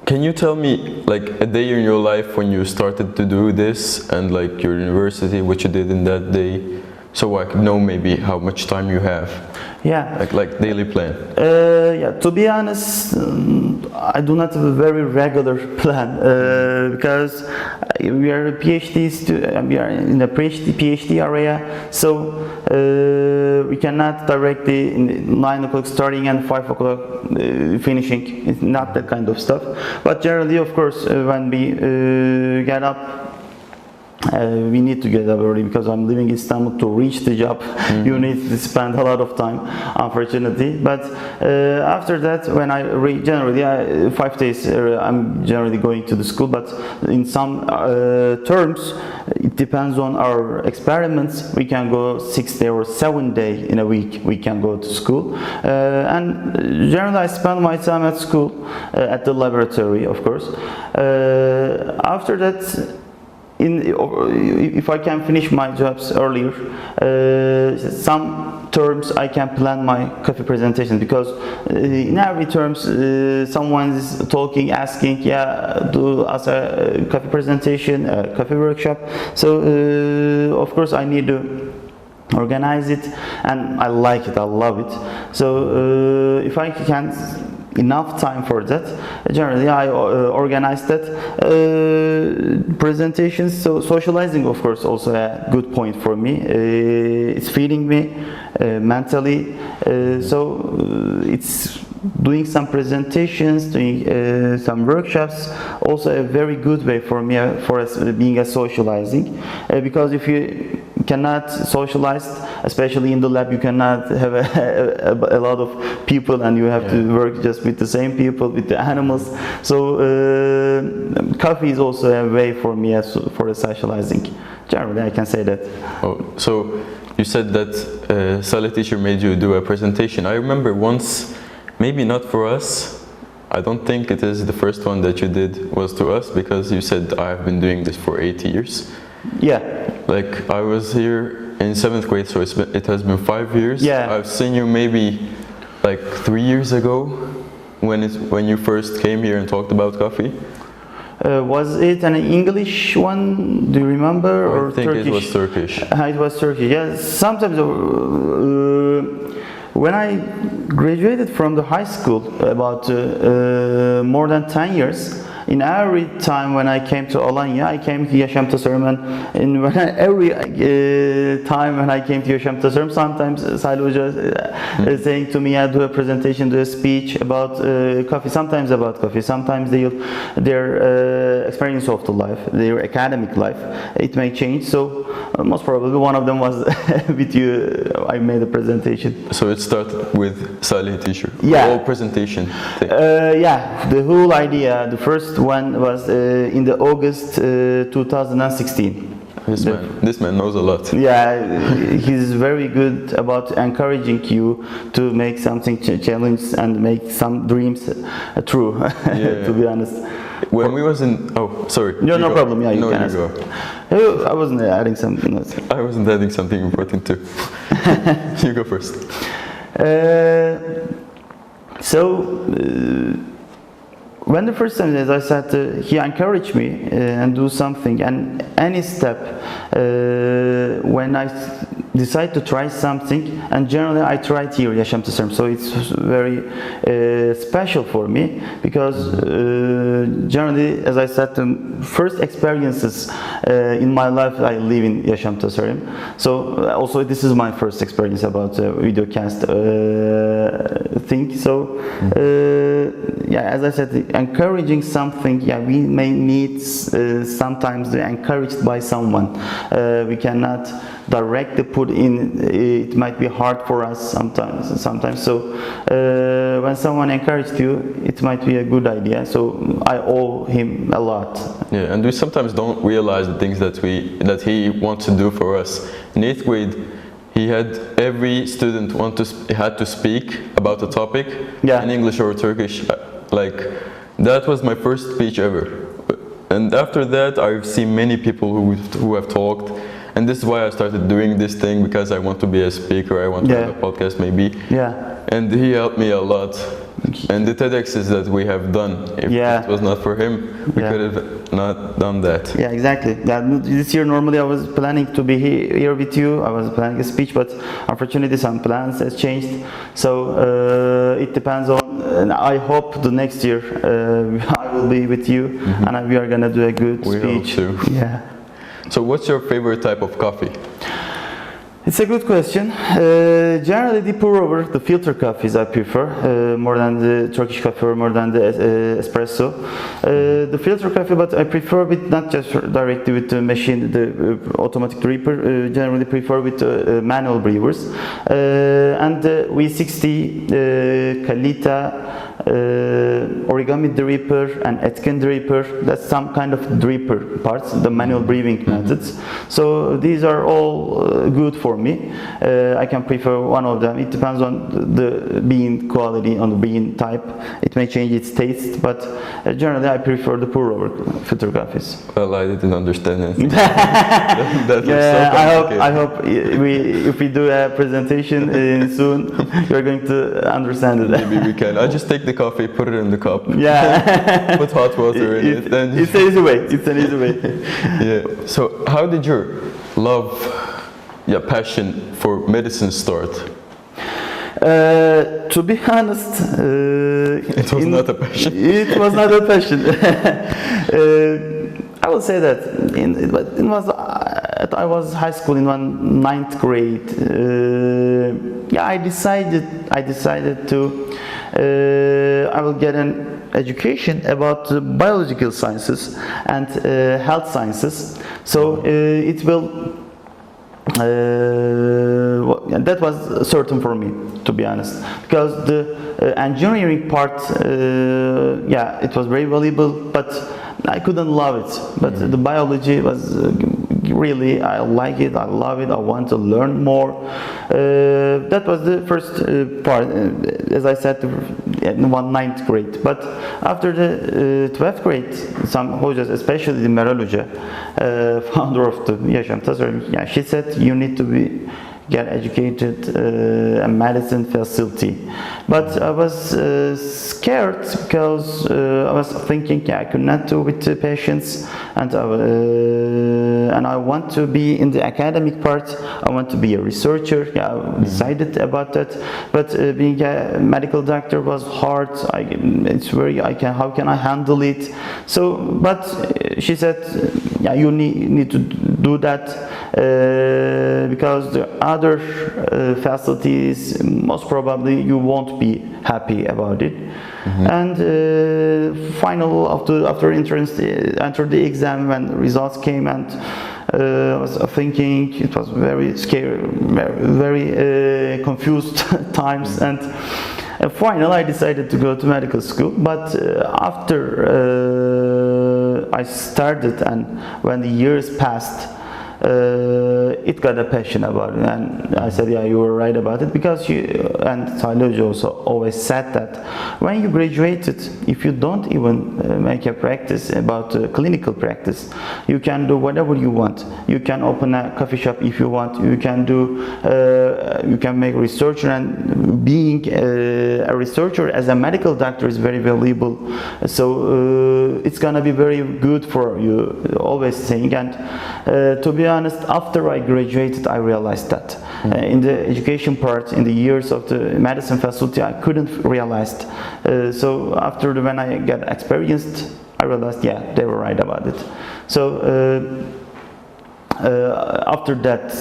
can you tell me like a day in your life when you started to do this and like your university, what you did in that day, so I can know maybe how much time you have? Yeah. Like daily plan. Yeah. To be honest, I do not have a very regular plan because we are a PhD we are in the PhD area, so we cannot directly in 9 o'clock starting and 5 o'clock finishing. It's not that kind of stuff. But generally, of course, when we get up. We need to get up early because I'm living in Istanbul. To reach the job, you need to spend a lot of time, unfortunately. But after that, when I generally 5 days, I'm generally going to the school. But in some terms, it depends on our experiments. We can go 6 days or 7 days in a week. We can go to school, and generally I spend my time at school, at the laboratory, of course. After that. If I can finish my jobs earlier, some terms I can plan my coffee presentation because in every terms someone is talking, asking, do us a coffee presentation, a coffee workshop. So of course I need to organize it, and I like it, I love it. So if I can enough time for that, generally I organize that presentations. So socializing, of course, also a good point for me. It's feeding me mentally, so it's doing some presentations, doing some workshops, also a very good way for me for being a socializing, because if you cannot socialize, especially in the lab, you cannot have a lot of people and you have to work just with the same people, with the animals. So coffee is also a way for me for a socializing. Generally, I can say that. Oh, so you said that Salih teacher made you do a presentation. I remember once, maybe not for us, I don't think it is the first one that you did was to us, because you said I've been doing this for 8 years. Yeah. Like I was here in 7th grade, so it has been 5 years. Yeah. I've seen you maybe like 3 years ago when you first came here and talked about coffee. Was it an English one? Do you remember? Or I think Turkish? It was Turkish. It was Turkish. Yeah. Sometimes when I graduated from the high school about more than 10 years. In every time when I came to Olan, I came to Yaşam Tasarım, and every time when I came to Yaşam Tasarım, sometimes Salih Hoca is saying to me, do a presentation, do a speech about coffee, sometimes about coffee, sometimes their experience of the life, their academic life, it may change. So most probably one of them was with you, I made a presentation. So it started with Salih teacher, yeah. The whole presentation thing. Yeah, the whole idea, the first one was in the August 2016. This man knows a lot. Yeah, he's very good about encouraging you to make something challenge and make some dreams true. Yeah. To be honest. When we was in, oh sorry. No problem. Yeah, you can ask. Go. I wasn't adding something. I wasn't adding something important too. You go first. When the first time, as I said, he encouraged me and do something, and any step when I decide to try something, and generally I tried here Yaşam Tasarım, so it's very special for me because generally, as I said, the first experiences in my life I live in Yaşam Tasarım. So also this is my first experience about videocast thing. So as I said, encouraging something, we may need sometimes encouraged by someone. We cannot directly put in, it might be hard for us sometimes. So when someone encouraged you, it might be a good idea. So I owe him a lot. Yeah, and we sometimes don't realize the things that he wants to do for us. In 8th grade, he had every student had to speak about a topic in English or Turkish. Like that was my first speech ever. And after that, I've seen many people who have talked. and this is why I started doing this thing, because I want to be a speaker, I want to have a podcast maybe. Yeah. And he helped me a lot. And the TEDx's that we have done, if it was not for him, we could have not done that. Yeah, exactly. This year normally I was planning to be here with you. I was planning a speech, but unfortunately some plans has changed. So it depends on. And I hope the next year I will be with you, and we are gonna do a good speech. We hope to. Yeah. So what's your favorite type of coffee? It's a good question. Generally, the pour-over, the filter coffees I prefer more than the Turkish coffee or more than the espresso. The filter coffee, but I prefer with not just directly with the machine, the automatic dripper. Generally, prefer with manual brewers and the V60 Kalita. Origami dripper and Etkin dripper, that's some kind of dripper parts, the manual brewing methods. So these are all good for me. I can prefer one of them. It depends on the bean quality, on the bean type. It may change its taste, but generally I prefer the pour-over filter coffees. Well, I didn't understand it. that so I hope if we do a presentation soon, you're going to understand it. Maybe we can. I just take the coffee, put it in the cup. Yeah. Put hot water in it. Then it's an easy way. It's an easy way. Yeah. So how did your love, your passion for medicine start? To be honest, it was not a passion. It was not a passion. I will say that I was high school in ninth grade. I decided to I will get an education about biological sciences and health sciences. So it will. That was certain for me, to be honest, because the engineering part, it was very valuable, but I couldn't love it. But the biology was really, I like it, I love it, I want to learn more. That was the first part, as I said, in ninth grade. But after the 12th grade, some hojas, especially the Meral Hoca, founder of the Yaşam Tasarım, she said you need to get educated in medicine facility. But I was scared because I was thinking I could not do with the patients, and I want to be in the academic part. I want to be a researcher. I decided about that. But being a medical doctor was hard. How can I handle it? So, but she said, you need to do that because the other facilities, most probably you won't be happy about it. And after entrance, entered the exam, when results came, and I was thinking, it was very scary, very confused times, and finally I decided to go to medical school. But after I started, and when the years passed, it got a passion about it, and I said, you were right about it, because and Salih also always said that when you graduated, if you don't even make a practice about clinical practice, you can do whatever you want. You can open a coffee shop if you want. You can you can make research, and being a researcher as a medical doctor is very valuable. So it's gonna be very good for you, always saying. And to be honest, after I graduated, I realized that in the education part, in the years of the medicine facility, I couldn't realize. So after when I got experienced, I realized, they were right about it. So after that,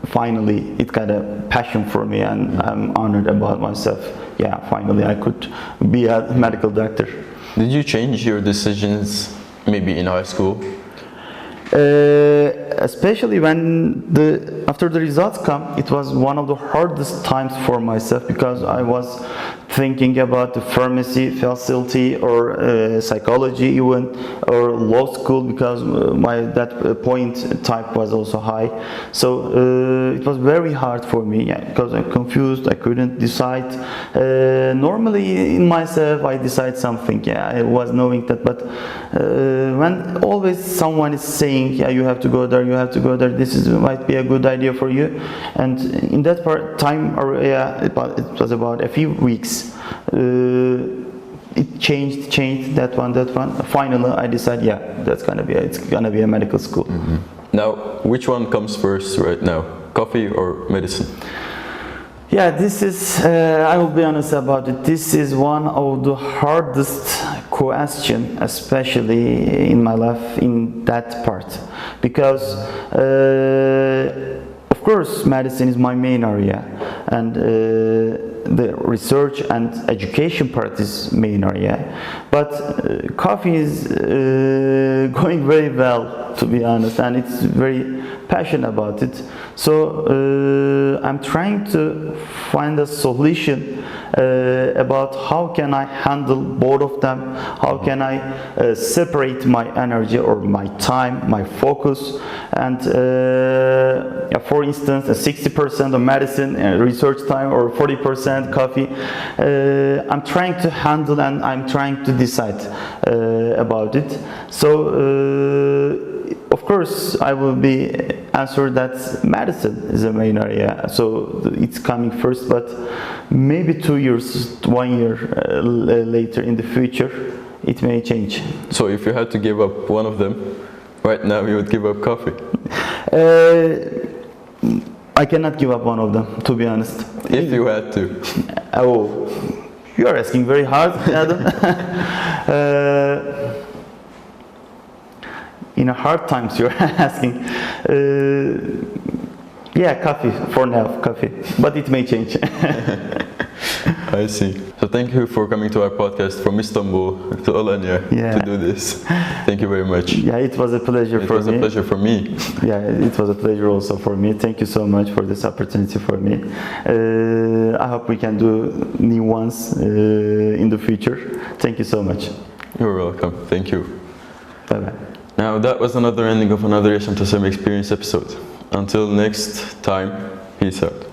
finally, it got a passion for me, and I'm honored about myself. Finally, I could be a medical doctor. Did you change your decisions maybe in high school? Especially when after the results come, it was one of the hardest times for myself, because I was thinking about the pharmacy facility or psychology even, or law school, because my that point type was also high. So it was very hard for me, because I'm confused. I couldn't decide. Normally in myself I decide something. I was knowing that, but when always someone is saying, yeah, you have to go there, you have to go there, this is might be a good idea for you, and in that time, or it was about a few weeks. It changed that one. Finally, I decided, yeah, it's gonna be a medical school. Mm-hmm. Now, which one comes first right now, coffee or medicine? Yeah, this is, I will be honest about it, this is one of the hardest question, especially in my life, in that part, because of course medicine is my main area, and the research and education part is main area, but coffee is going very well, to be honest, and it's very passionate about it. So I'm trying to find a solution about how can I handle both of them, how can I separate my energy or my time, my focus, and for instance 60% of medicine research time or 40% coffee. I'm trying to handle and I'm trying to decide about it. So of course, I will be answered that medicine is the main area, so it's coming first, but maybe 2 years, 1 year later in the future, it may change. So if you had to give up one of them, right now you would give up coffee? I cannot give up one of them, to be honest. If you had to. Oh, you are asking very hard, Adam. In a hard times you're asking. Yeah, coffee for now, coffee, but it may change. I see. So thank you for coming to our podcast from Istanbul to Alanya to do this. Thank you very much. Yeah, it was a pleasure for me. It was a pleasure for me. Yeah, it was a pleasure also for me. Thank you so much for this opportunity for me. I hope we can do new ones in the future. Thank you so much. You're welcome. Thank you. Bye-bye. Now that was another ending of another Yaşam Tasarım Experience episode. Until next time, peace out.